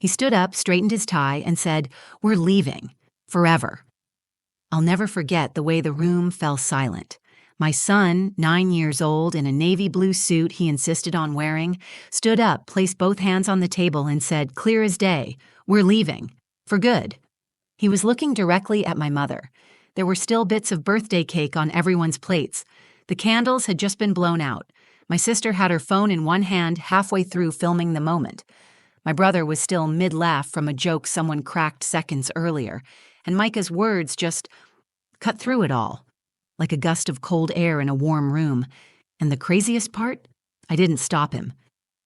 He stood up, straightened his tie, and said, "We're leaving. Forever." I'll never forget the way the room fell silent. My son, 9 years old, in a navy blue suit he insisted on wearing, stood up, placed both hands on the table, and said, clear as day, "We're leaving. For good." He was looking directly at my mother. There were still bits of birthday cake on everyone's plates. The candles had just been blown out. My sister had her phone in one hand, halfway through filming the moment. My brother was still mid-laugh from a joke someone cracked seconds earlier, and Micah's words just cut through it all, like a gust of cold air in a warm room. And the craziest part? I didn't stop him.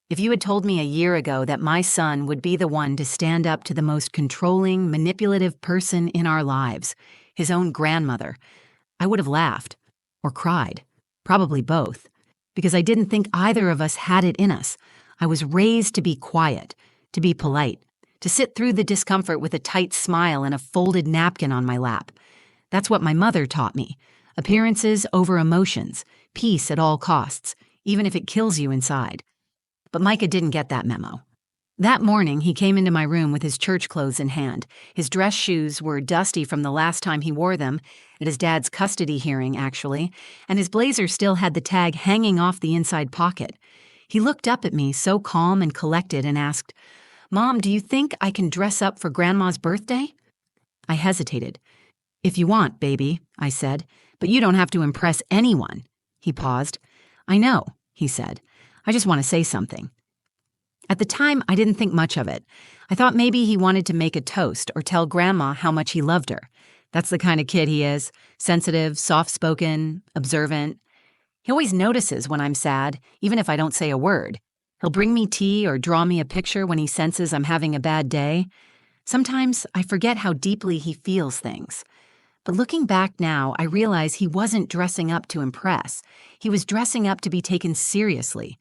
If you had told me a year ago that my son would be the one to stand up to the most controlling, manipulative person in our lives, his own grandmother, I would have laughed or cried, probably both, because I didn't think either of us had it in us. I was raised to be quiet, to be polite, to sit through the discomfort with a tight smile and a folded napkin on my lap. That's what my mother taught me. Appearances over emotions, peace at all costs, even if it kills you inside. But Micah didn't get that memo. That morning, he came into my room with his church clothes in hand. His dress shoes were dusty from the last time he wore them, at his dad's custody hearing, actually, and his blazer still had the tag hanging off the inside pocket. He looked up at me, so calm and collected, and asked, "Mom, do you think I can dress up for Grandma's birthday?" I hesitated. "If you want, baby," I said, "but you don't have to impress anyone." He paused. "I know," he said. "I just want to say something." At the time, I didn't think much of it. I thought maybe he wanted to make a toast or tell Grandma how much he loved her. That's the kind of kid he is, sensitive, soft-spoken, observant. He always notices when I'm sad, even if I don't say a word. He'll bring me tea or draw me a picture when he senses I'm having a bad day. Sometimes I forget how deeply he feels things. But looking back now, I realize he wasn't dressing up to impress. He was dressing up to be taken seriously.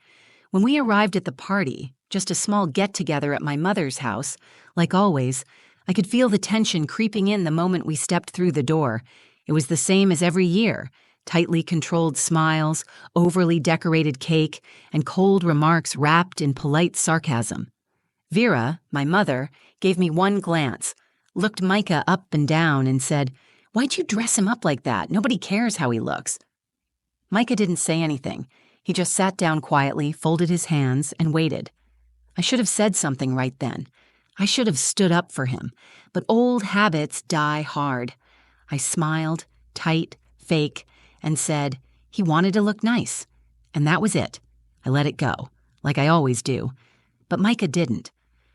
When we arrived at the party, just a small get-together at my mother's house, like always, I could feel the tension creeping in the moment we stepped through the door. It was the same as every year. Tightly controlled smiles, overly decorated cake, and cold remarks wrapped in polite sarcasm. Vera, my mother, gave me one glance, looked Micah up and down, and said, "Why'd you dress him up like that? Nobody cares how he looks." Micah didn't say anything. He just sat down quietly, folded his hands, and waited. I should have said something right then. I should have stood up for him, but old habits die hard. I smiled, tight, fake, and said, he wanted to look nice. And that was it. I let it go, like I always do. But Micah didn't.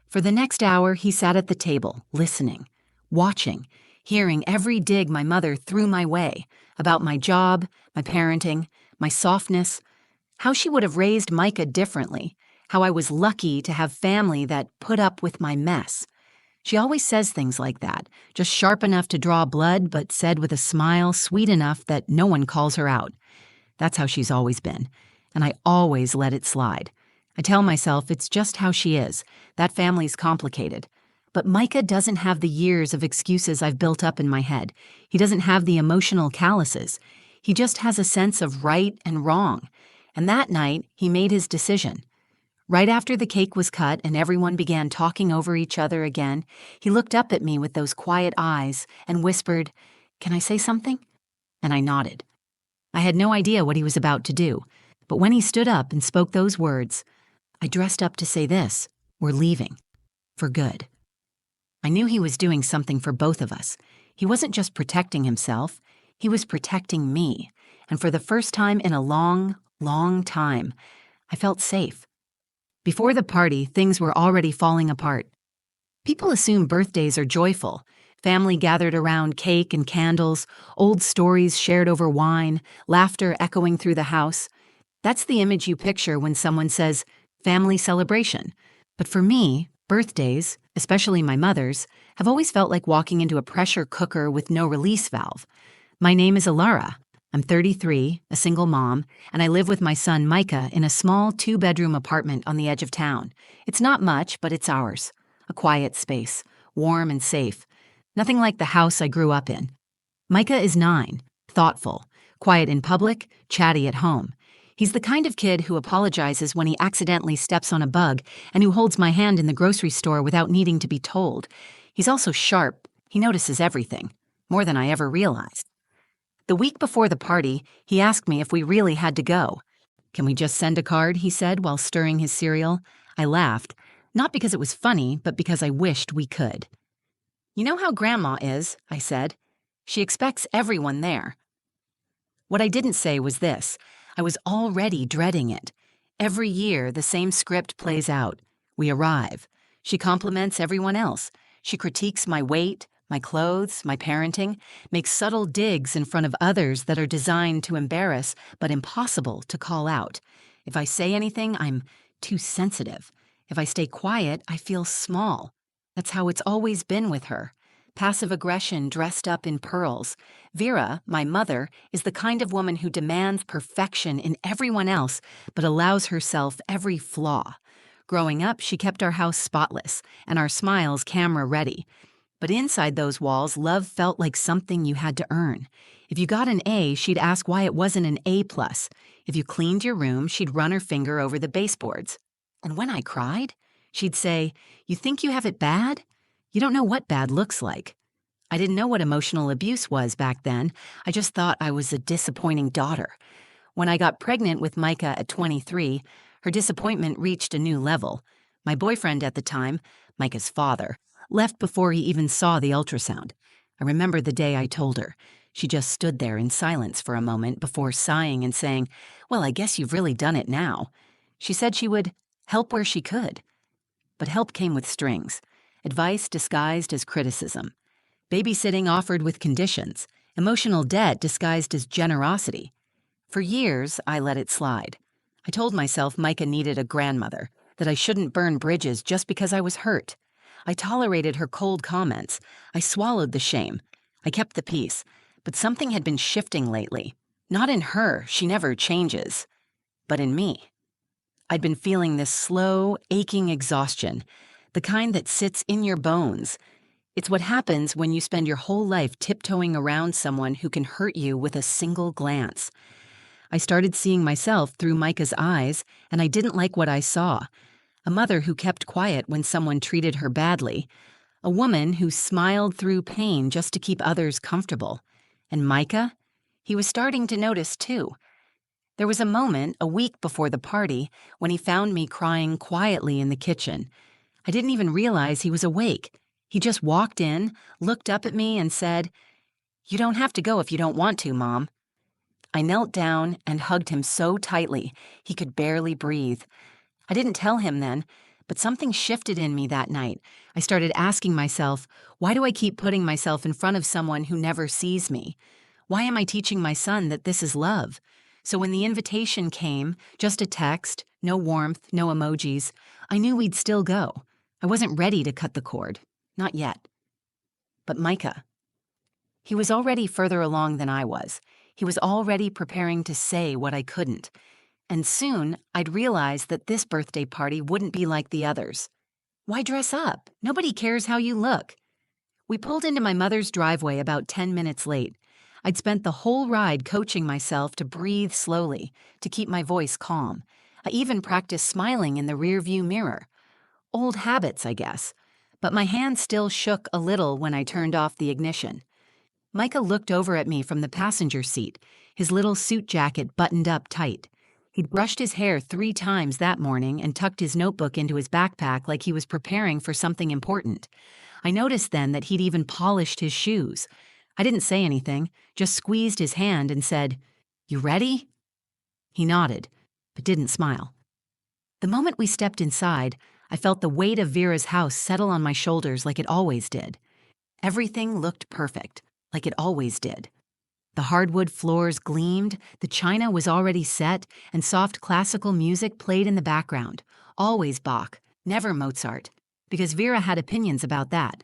For the next hour, he sat at the table, listening, watching, hearing every dig my mother threw my way about my job, my parenting, my softness, how she would have raised Micah differently, how I was lucky to have family that put up with my mess. She always says things like that, just sharp enough to draw blood, but said with a smile sweet enough that no one calls her out. That's how she's always been, and I always let it slide. I tell myself it's just how she is. That family's complicated. But Micah doesn't have the years of excuses I've built up in my head. He doesn't have the emotional calluses. He just has a sense of right and wrong. And that night, he made his decision. Right after the cake was cut and everyone began talking over each other again, he looked up at me with those quiet eyes and whispered, "Can I say something?" And I nodded. I had no idea what he was about to do, but when he stood up and spoke those words, I dressed up to say this: we're leaving. For good. I knew he was doing something for both of us. He wasn't just protecting himself, he was protecting me. And for the first time in a long, long time, I felt safe. Before the party, things were already falling apart. People assume birthdays are joyful. Family gathered around cake and candles, old stories shared over wine, laughter echoing through the house. That's the image you picture when someone says, family celebration. But for me, birthdays, especially my mother's, have always felt like walking into a pressure cooker with no release valve. My name is Alara. I'm 33, a single mom, and I live with my son Micah in a small 2-bedroom apartment on the edge of town. It's not much, but it's ours. A quiet space, warm and safe. Nothing like the house I grew up in. Micah is 9, thoughtful, quiet in public, chatty at home. He's the kind of kid who apologizes when he accidentally steps on a bug and who holds my hand in the grocery store without needing to be told. He's also sharp. He notices everything, more than I ever realized. The week before the party, he asked me if we really had to go. "Can we just send a card?" he said while stirring his cereal. I laughed, not because it was funny, but because I wished we could. "You know how Grandma is," I said. "She expects everyone there." What I didn't say was this: I was already dreading it. Every year, the same script plays out. We arrive. She compliments everyone else. She critiques my weight, my clothes, my parenting, makes subtle digs in front of others that are designed to embarrass but impossible to call out. If I say anything, I'm too sensitive. If I stay quiet, I feel small. That's how it's always been with her. Passive aggression dressed up in pearls. Vera, my mother, is the kind of woman who demands perfection in everyone else but allows herself every flaw. Growing up, she kept our house spotless and our smiles camera-ready. But inside those walls, love felt like something you had to earn. If you got an A, she'd ask why it wasn't an A+. If you cleaned your room, she'd run her finger over the baseboards. And when I cried, she'd say, "You think you have it bad? You don't know what bad looks like." I didn't know what emotional abuse was back then. I just thought I was a disappointing daughter. When I got pregnant with Micah at 23, her disappointment reached a new level. My boyfriend at the time, Micah's father, left before he even saw the ultrasound. I remember the day I told her. She just stood there in silence for a moment before sighing and saying, "Well, I guess you've really done it now." She said she would help where she could. But help came with strings. Advice disguised as criticism. Babysitting offered with conditions. Emotional debt disguised as generosity. For years, I let it slide. I told myself Micah needed a grandmother, that I shouldn't burn bridges just because I was hurt. I tolerated her cold comments. I swallowed the shame. I kept the peace. But something had been shifting lately. Not in her, she never changes, but in me. I'd been feeling this slow, aching exhaustion, the kind that sits in your bones. It's what happens when you spend your whole life tiptoeing around someone who can hurt you with a single glance. I started seeing myself through Micah's eyes, and I didn't like what I saw. A mother who kept quiet when someone treated her badly. A woman who smiled through pain just to keep others comfortable. And Micah? He was starting to notice too. There was a moment, a week before the party, when he found me crying quietly in the kitchen. I didn't even realize he was awake. He just walked in, looked up at me, and said, "You don't have to go if you don't want to, Mom." I knelt down and hugged him so tightly he could barely breathe. I didn't tell him then, but something shifted in me that night. I started asking myself, why do I keep putting myself in front of someone who never sees me? Why am I teaching my son that this is love? So when the invitation came, just a text, no warmth, no emojis, I knew we'd still go. I wasn't ready to cut the cord. Not yet. But Micah. He was already further along than I was. He was already preparing to say what I couldn't. And soon, I'd realize that this birthday party wouldn't be like the others. Why dress up? Nobody cares how you look. We pulled into my mother's driveway about 10 minutes late. I'd spent the whole ride coaching myself to breathe slowly, to keep my voice calm. I even practiced smiling in the rearview mirror. Old habits, I guess. But my hand still shook a little when I turned off the ignition. Micah looked over at me from the passenger seat, his little suit jacket buttoned up tight. He'd brushed his hair 3 times that morning and tucked his notebook into his backpack like he was preparing for something important. I noticed then that he'd even polished his shoes. I didn't say anything, just squeezed his hand and said, "You ready?" He nodded, but didn't smile. The moment we stepped inside, I felt the weight of Vera's house settle on my shoulders like it always did. Everything looked perfect, like it always did. The hardwood floors gleamed, the china was already set, and soft classical music played in the background. Always Bach, never Mozart, because Vera had opinions about that.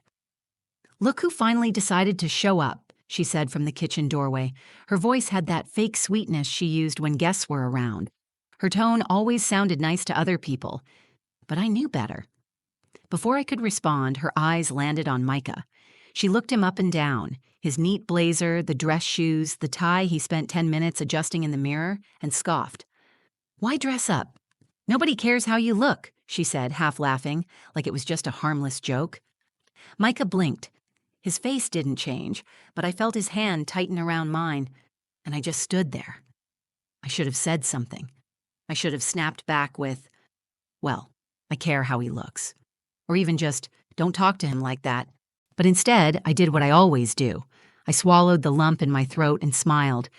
"Look who finally decided to show up," she said from the kitchen doorway. Her voice had that fake sweetness she used when guests were around. Her tone always sounded nice to other people, but I knew better. Before I could respond, her eyes landed on Micah. She looked him up and down, his neat blazer, the dress shoes, the tie he spent 10 minutes adjusting in the mirror, and scoffed. Why dress up? Nobody cares how you look, she said, half laughing, like it was just a harmless joke. Micah blinked. His face didn't change, but I felt his hand tighten around mine, and I just stood there. I should have said something. I should have snapped back with, well, I care how he looks. Or even just, don't talk to him like that. But instead, I did what I always do. I swallowed the lump in my throat and smiled.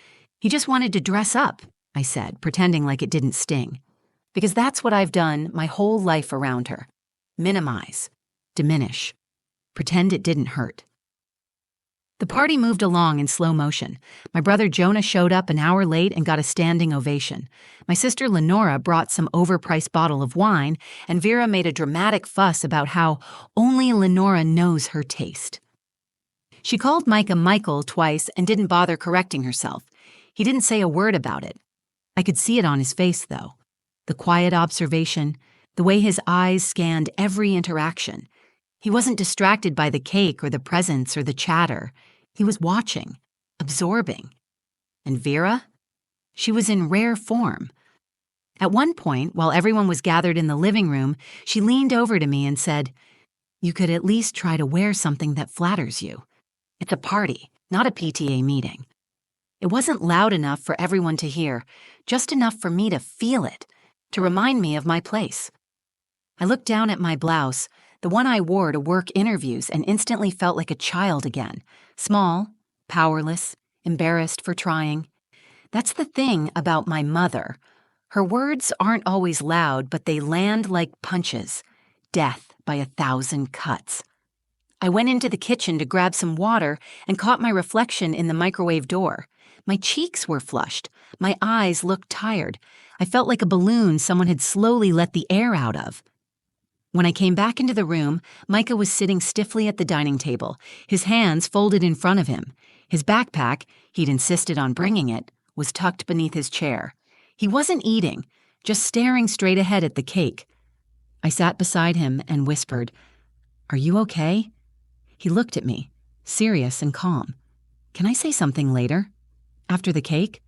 He just wanted to dress up, I said, pretending like it didn't sting. Because that's what I've done my whole life around her. Minimize. Diminish. Pretend it didn't hurt. The party moved along in slow motion. My brother Jonah showed up an hour late and got a standing ovation. My sister Lenora brought some overpriced bottle of wine, and Vera made a dramatic fuss about how only Lenora knows her taste. She called Micah Michael twice and didn't bother correcting herself. He didn't say a word about it. I could see it on his face, though. The quiet observation, the way his eyes scanned every interaction. He wasn't distracted by the cake or the presents or the chatter. He was watching, absorbing. And Vera? She was in rare form. At one point, while everyone was gathered in the living room, she leaned over to me and said, "You could at least try to wear something that flatters you. It's a party, not a PTA meeting." It wasn't loud enough for everyone to hear, just enough for me to feel it, to remind me of my place. I looked down at my blouse, the one I wore to work interviews, and instantly felt like a child again. Small, powerless, embarrassed for trying. That's the thing about my mother. Her words aren't always loud, but they land like punches. Death by 1,000 cuts. I went into the kitchen to grab some water and caught my reflection in the microwave door. My cheeks were flushed. My eyes looked tired. I felt like a balloon someone had slowly let the air out of. When I came back into the room, Micah was sitting stiffly at the dining table, his hands folded in front of him. His backpack, he'd insisted on bringing it, was tucked beneath his chair. He wasn't eating, just staring straight ahead at the cake. I sat beside him and whispered, "Are you okay?" He looked at me, serious and calm. "Can I say something later? After the cake?"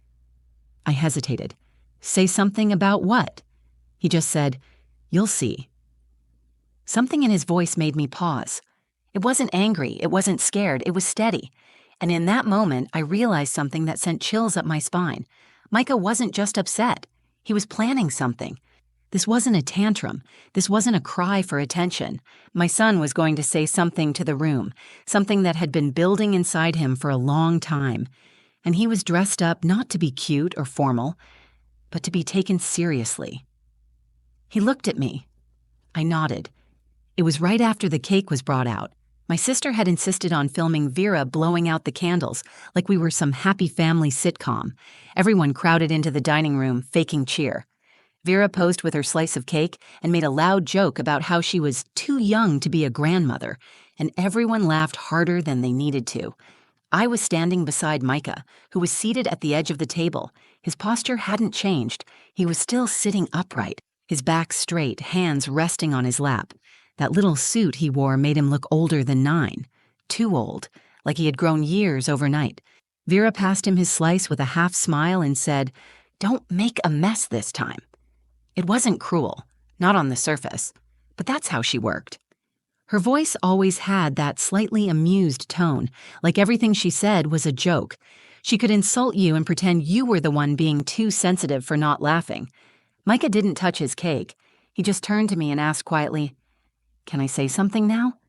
I hesitated. "Say something about what?" He just said, "You'll see." Something in his voice made me pause. It wasn't angry, it wasn't scared, it was steady. And in that moment, I realized something that sent chills up my spine. Micah wasn't just upset. He was planning something. This wasn't a tantrum. This wasn't a cry for attention. My son was going to say something to the room, something that had been building inside him for a long time. And he was dressed up not to be cute or formal, but to be taken seriously. He looked at me. I nodded. It was right after the cake was brought out. My sister had insisted on filming Vera blowing out the candles, like we were some happy family sitcom. Everyone crowded into the dining room, faking cheer. Vera posed with her slice of cake and made a loud joke about how she was too young to be a grandmother, and everyone laughed harder than they needed to. I was standing beside Micah, who was seated at the edge of the table. His posture hadn't changed. He was still sitting upright, his back straight, hands resting on his lap. That little suit he wore made him look older than 9. Too old, like he had grown years overnight. Vera passed him his slice with a half smile and said, "Don't make a mess this time." It wasn't cruel, not on the surface, but that's how she worked. Her voice always had that slightly amused tone, like everything she said was a joke. She could insult you and pretend you were the one being too sensitive for not laughing. Micah didn't touch his cake. He just turned to me and asked quietly, "Can I say something now?"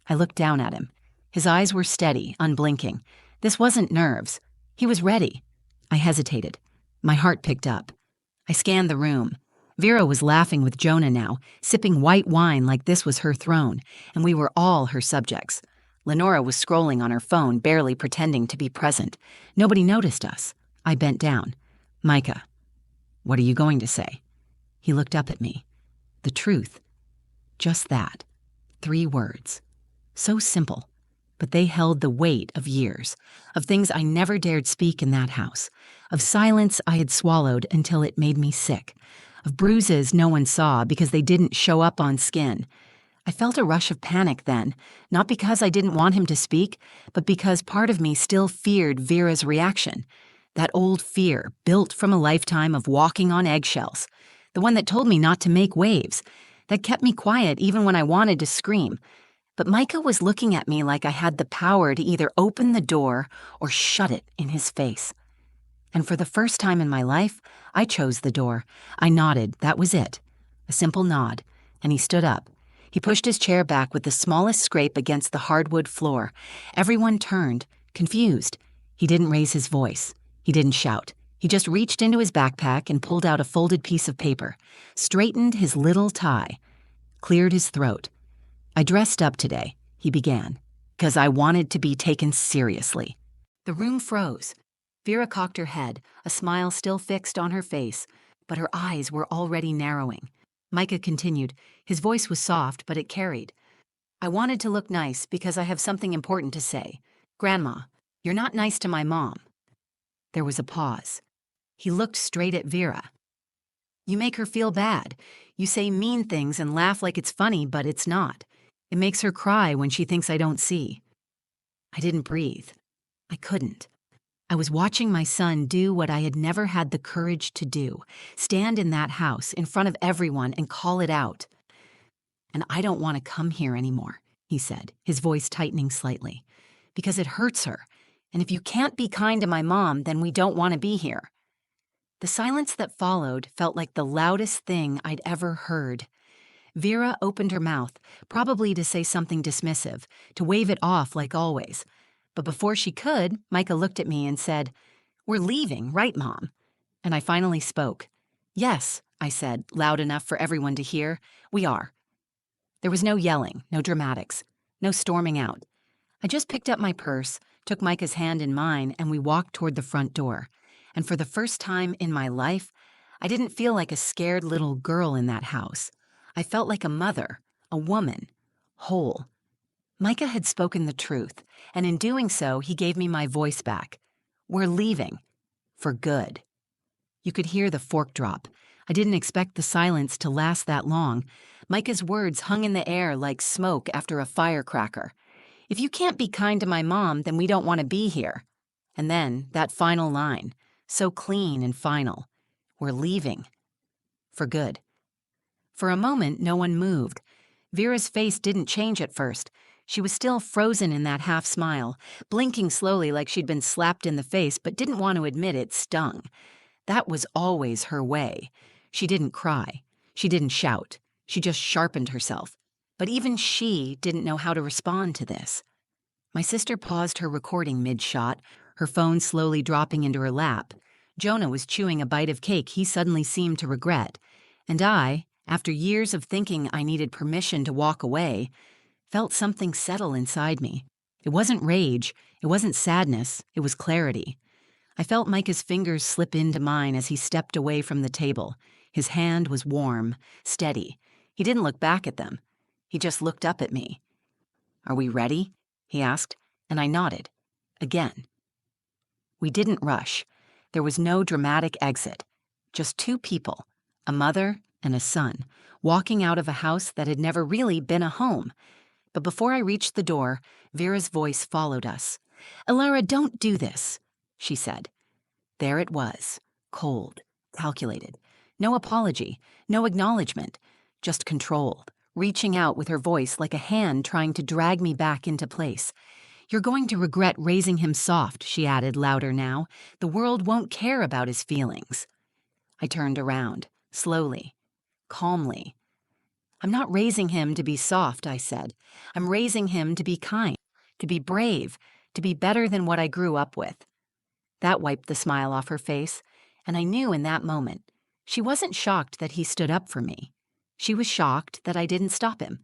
I looked down at him. His eyes were steady, unblinking. This wasn't nerves. He was ready. I hesitated. My heart picked up. I scanned the room. Vera was laughing with Jonah now, sipping white wine like this was her throne, and we were all her subjects. Lenora was scrolling on her phone, barely pretending to be present. Nobody noticed us. I bent down. "Micah, what are you going to say?" He looked up at me. The truth. Just that. 3 words. So simple, but they held the weight of years, of things I never dared speak in that house, of silence I had swallowed until it made me sick, of bruises no one saw because they didn't show up on skin. I felt a rush of panic then, not because I didn't want him to speak, but because part of me still feared Vera's reaction. That old fear, built from a lifetime of walking on eggshells. The one that told me not to make waves. That kept me quiet even when I wanted to scream. But Micah was looking at me like I had the power to either open the door or shut it in his face. And for the first time in my life, I chose the door. I nodded, that was it. A simple nod, and he stood up. He pushed his chair back with the smallest scrape against the hardwood floor. Everyone turned, confused. He didn't raise his voice. He didn't shout. He just reached into his backpack and pulled out a folded piece of paper, straightened his little tie, cleared his throat. I dressed up today, he began, because I wanted to be taken seriously. The room froze. Vera cocked her head, a smile still fixed on her face, but her eyes were already narrowing. Micah continued. His voice was soft, but it carried. I wanted to look nice because I have something important to say. Grandma, you're not nice to my mom. There was a pause. He looked straight at Vera. You make her feel bad. You say mean things and laugh like it's funny, but it's not. It makes her cry when she thinks I don't see. I didn't breathe. I couldn't. I was watching my son do what I had never had the courage to do, stand in that house in front of everyone and call it out. And I don't want to come here anymore, he said, his voice tightening slightly, because it hurts her. And if you can't be kind to my mom, then we don't want to be here. The silence that followed felt like the loudest thing I'd ever heard. Vera opened her mouth, probably to say something dismissive, to wave it off like always. But before she could, Micah looked at me and said, We're leaving, right, Mom? And I finally spoke. Yes, I said, loud enough for everyone to hear. We are. There was no yelling, no dramatics, no storming out. I just picked up my purse, took Micah's hand in mine, and we walked toward the front door. And for the first time in my life, I didn't feel like a scared little girl in that house. I felt like a mother, a woman, whole. Micah had spoken the truth, and in doing so, he gave me my voice back. We're leaving. For good. You could hear the fork drop. I didn't expect the silence to last that long. Micah's words hung in the air like smoke after a firecracker. If you can't be kind to my mom, then we don't want to be here. And then, that final line, so clean and final. We're leaving. For good. For a moment, no one moved. Vera's face didn't change at first. She was still frozen in that half smile, blinking slowly like she'd been slapped in the face but didn't want to admit it stung. That was always her way. She didn't cry. She didn't shout. She just sharpened herself. But even she didn't know how to respond to this. My sister paused her recording mid-shot, her phone slowly dropping into her lap. Jonah was chewing a bite of cake he suddenly seemed to regret. And I, after years of thinking I needed permission to walk away, felt something settle inside me. It wasn't rage, it wasn't sadness, it was clarity. I felt Micah's fingers slip into mine as he stepped away from the table. His hand was warm, steady. He didn't look back at them. He just looked up at me. Are we ready? He asked, and I nodded. Again. We didn't rush. There was no dramatic exit. Just two people, a mother and a son, walking out of a house that had never really been a home. But before I reached the door, Vera's voice followed us. Elara, don't do this, she said. There it was, cold, calculated. No apology, no acknowledgement, just controlled, reaching out with her voice like a hand trying to drag me back into place. You're going to regret raising him soft, she added louder now. The world won't care about his feelings. I turned around, slowly, calmly. I'm not raising him to be soft, I said. I'm raising him to be kind, to be brave, to be better than what I grew up with. That wiped the smile off her face, and I knew in that moment she wasn't shocked that he stood up for me. She was shocked that I didn't stop him.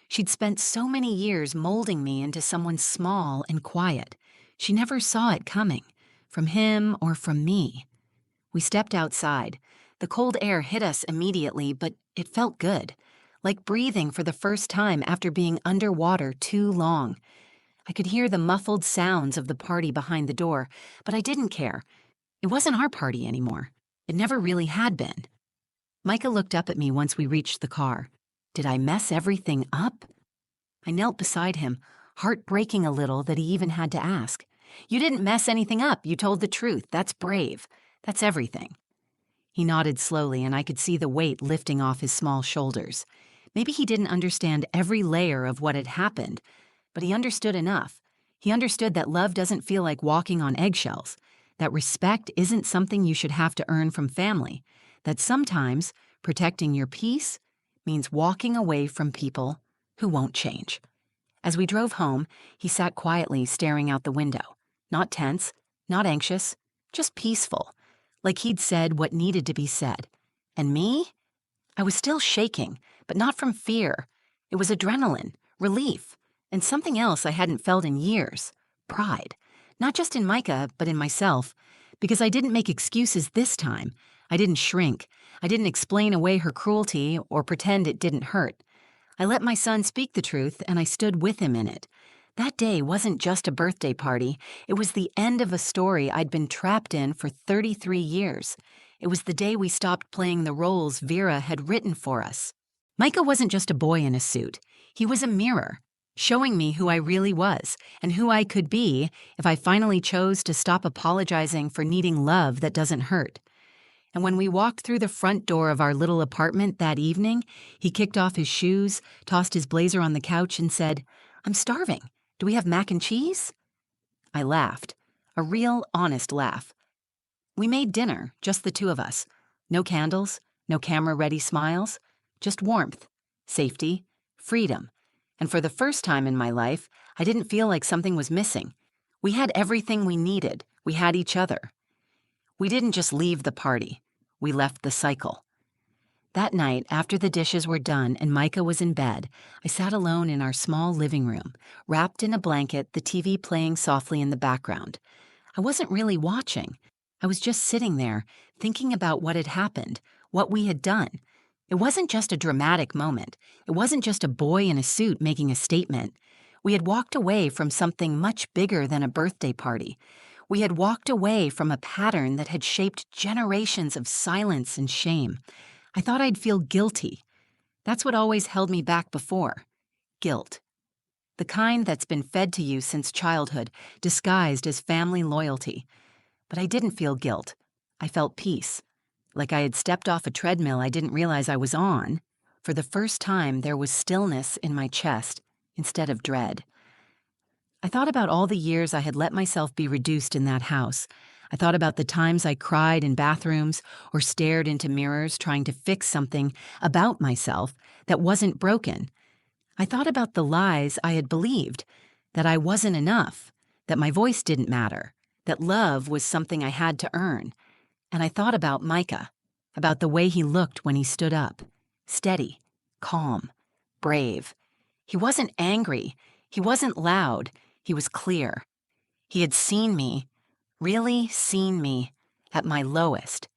She'd spent so many years molding me into someone small and quiet. She never saw it coming, from him or from me. We stepped outside. The cold air hit us immediately, but it felt good. Like breathing for the first time after being underwater too long. I could hear the muffled sounds of the party behind the door, but I didn't care. It wasn't our party anymore. It never really had been. Micah looked up at me once we reached the car. Did I mess everything up? I knelt beside him, heart breaking a little that he even had to ask. You didn't mess anything up. You told the truth. That's brave. That's everything." He nodded slowly, and I could see the weight lifting off his small shoulders. Maybe he didn't understand every layer of what had happened, but he understood enough. He understood that love doesn't feel like walking on eggshells, that respect isn't something you should have to earn from family, that sometimes protecting your peace means walking away from people who won't change. As we drove home, he sat quietly staring out the window, not tense, not anxious, just peaceful, like he'd said what needed to be said. And me? I was still shaking, but not from fear. It was adrenaline, relief, and something else I hadn't felt in years: pride. Not just in Micah, but in myself, because I didn't make excuses this time. I didn't shrink. I didn't explain away her cruelty or pretend it didn't hurt. I let my son speak the truth, and I stood with him in it. That day wasn't just a birthday party. It was the end of a story I'd been trapped in for 33 years. It was the day we stopped playing the roles Vera had written for us. Micah wasn't just a boy in a suit. He was a mirror, showing me who I really was and who I could be if I finally chose to stop apologizing for needing love that doesn't hurt. And when we walked through the front door of our little apartment that evening, he kicked off his shoes, tossed his blazer on the couch, and said, "I'm starving. Do we have mac and cheese?" I laughed, a real, honest laugh. We made dinner, just the two of us. No candles, no camera-ready smiles, just warmth, safety, freedom. And for the first time in my life, I didn't feel like something was missing. We had everything we needed. We had each other. We didn't just leave the party. We left the cycle. That night, after the dishes were done and Micah was in bed, I sat alone in our small living room, wrapped in a blanket, the TV playing softly in the background. I wasn't really watching. I was just sitting there, thinking about what had happened, what we had done. It wasn't just a dramatic moment. It wasn't just a boy in a suit making a statement. We had walked away from something much bigger than a birthday party. We had walked away from a pattern that had shaped generations of silence and shame. I thought I'd feel guilty. That's what always held me back before. Guilt. The kind that's been fed to you since childhood, disguised as family loyalty. But I didn't feel guilt. I felt peace. Like I had stepped off a treadmill I didn't realize I was on. For the first time, there was stillness in my chest instead of dread. I thought about all the years I had let myself be reduced in that house. I thought about the times I cried in bathrooms or stared into mirrors trying to fix something about myself that wasn't broken. I thought about the lies I had believed, that I wasn't enough, that my voice didn't matter, that love was something I had to earn. And I thought about Micah, about the way he looked when he stood up, steady, calm, brave. He wasn't angry. He wasn't loud. He was clear. He had seen me, really seen me, at my lowest.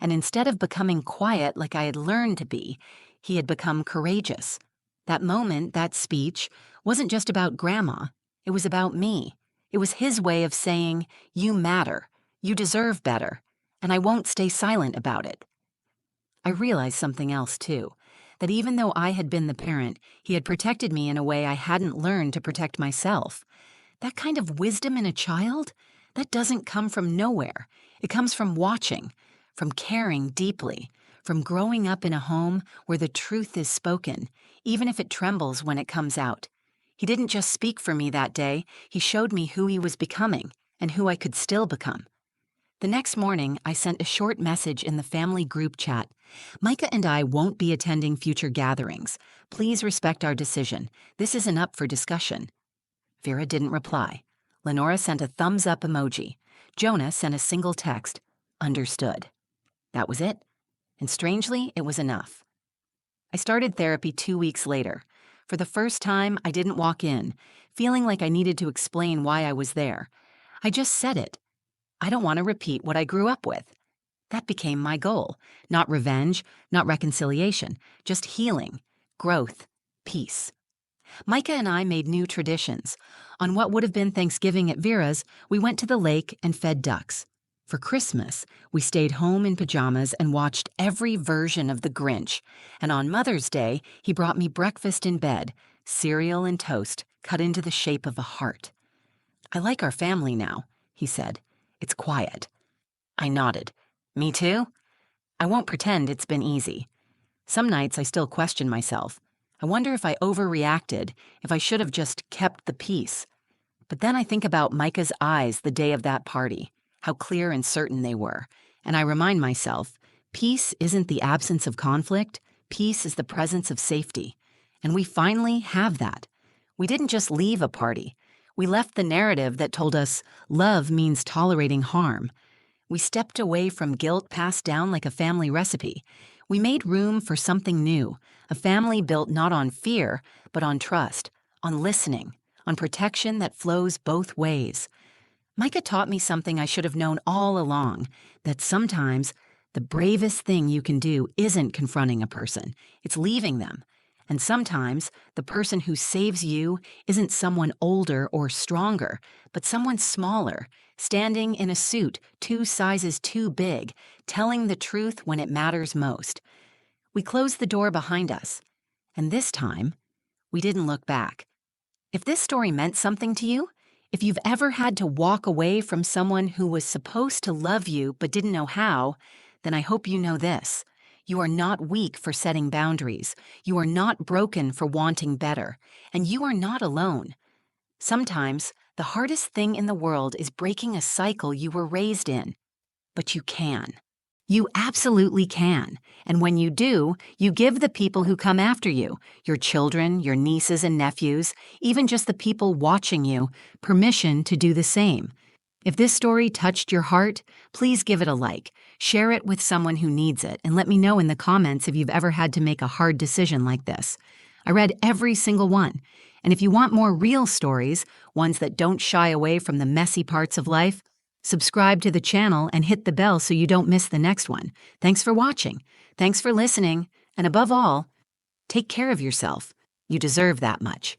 And instead of becoming quiet like I had learned to be, he had become courageous. That moment, that speech, wasn't just about Grandma. It was about me. It was his way of saying, "You matter. You deserve better. And I won't stay silent about it." I realized something else, too, that even though I had been the parent, he had protected me in a way I hadn't learned to protect myself. That kind of wisdom in a child, that doesn't come from nowhere. It comes from watching, from caring deeply, from growing up in a home where the truth is spoken, even if it trembles when it comes out. He didn't just speak for me that day, he showed me who he was becoming and who I could still become. The next morning, I sent a short message in the family group chat. "Micah and I won't be attending future gatherings. Please respect our decision. This isn't up for discussion." Vera didn't reply. Lenora sent a thumbs-up emoji. Jonah sent a single text, "Understood." That was it. And strangely, it was enough. I started therapy 2 weeks later. For the first time, I didn't walk in, feeling like I needed to explain why I was there. I just said it. I don't want to repeat what I grew up with. That became my goal. Not revenge, not reconciliation, just healing, growth, peace. Micah and I made new traditions. On what would have been Thanksgiving at Vera's, we went to the lake and fed ducks. For Christmas, we stayed home in pajamas and watched every version of The Grinch. And on Mother's Day, he brought me breakfast in bed, cereal and toast cut into the shape of a heart. "I like our family now," he said. "It's quiet." I nodded. "Me too?" I won't pretend it's been easy. Some nights I still question myself. I wonder if I overreacted, if I should have just kept the peace. But then I think about Micah's eyes the day of that party, how clear and certain they were, and I remind myself, peace isn't the absence of conflict, peace is the presence of safety. And we finally have that. We didn't just leave a party. We left the narrative that told us love means tolerating harm. We stepped away from guilt passed down like a family recipe. We made room for something new, a family built not on fear, but on trust, on listening, on protection that flows both ways. Micah taught me something I should have known all along, that sometimes the bravest thing you can do isn't confronting a person, it's leaving them. And sometimes the person who saves you isn't someone older or stronger, but someone smaller, standing in a suit 2 sizes too big, telling the truth when it matters most. We closed the door behind us, and this time, we didn't look back. If this story meant something to you, if you've ever had to walk away from someone who was supposed to love you but didn't know how, then I hope you know this. You are not weak for setting boundaries. You are not broken for wanting better. And you are not alone. Sometimes, the hardest thing in the world is breaking a cycle you were raised in. But you can. You absolutely can. And when you do, you give the people who come after you, your children, your nieces and nephews, even just the people watching you, permission to do the same. If this story touched your heart, please give it a like, share it with someone who needs it, and let me know in the comments if you've ever had to make a hard decision like this. I read every single one. And if you want more real stories, ones that don't shy away from the messy parts of life, subscribe to the channel and hit the bell so you don't miss the next one. Thanks for watching. Thanks for listening. And above all, take care of yourself. You deserve that much.